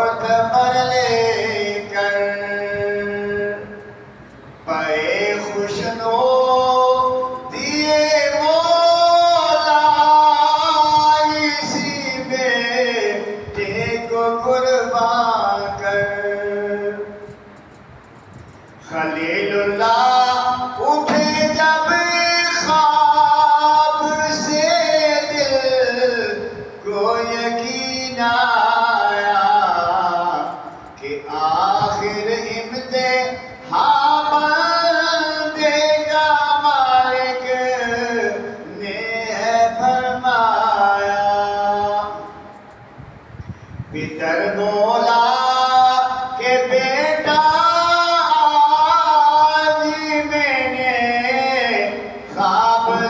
معتبر لے کر پے خوشنو دیے مولا اسی بیٹے کو قربان کر خلیل اللہ اٹھے جب خواب سے دل کو یقین آیا کہ آخر امتحان بندے کا مالک نے ہے فرمایا پتر بولا کہ بیٹا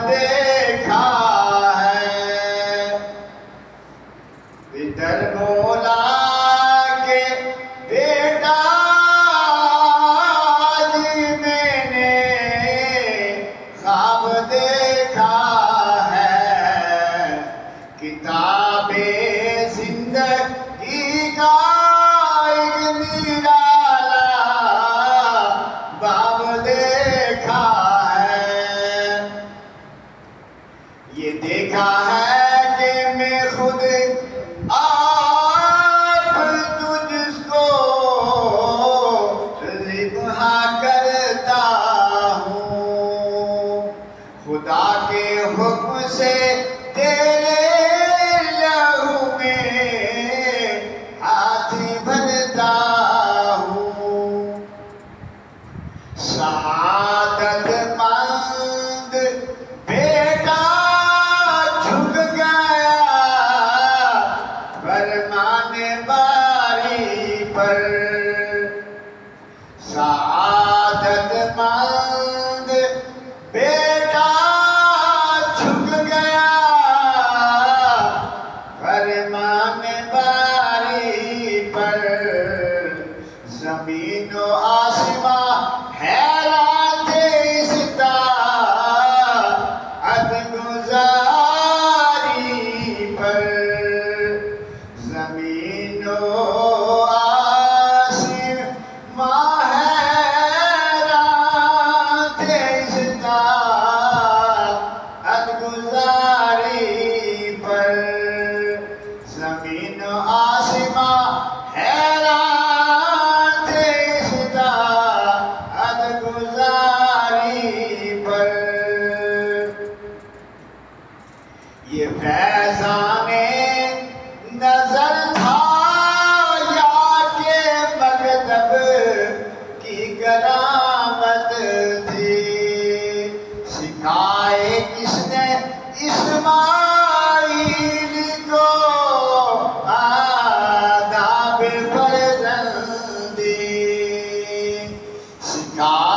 دیکھا ہے پتر بولا کہ بیٹا جی میں نے خواب دیکھا ہے کتاب زندگی کا ایک نرالا باب دیکھا یہ دیکھا ہے کہ میں خود آپ تجھ کو ذبح کرتا ہوں خدا کے حکم سے تیرے لہو میں ہاتھ بھرتا ہوں سعادت مند بیٹا باری پر سعادت مند بیٹا جھک گیا فرمان باری پر زمین و آسمان حیران تھے اس طاعت گزاری پر زمین و آسمان حیران تھے اس طاعت گزاری پر زمین و آسمان حیران تھے اس طاعت گزاری پر یہ فیضان نظر تھا یا کہ مکتب کی کرامت تھی سکھائے کس نے اسماعیل کو آداب فرزندی سکھائے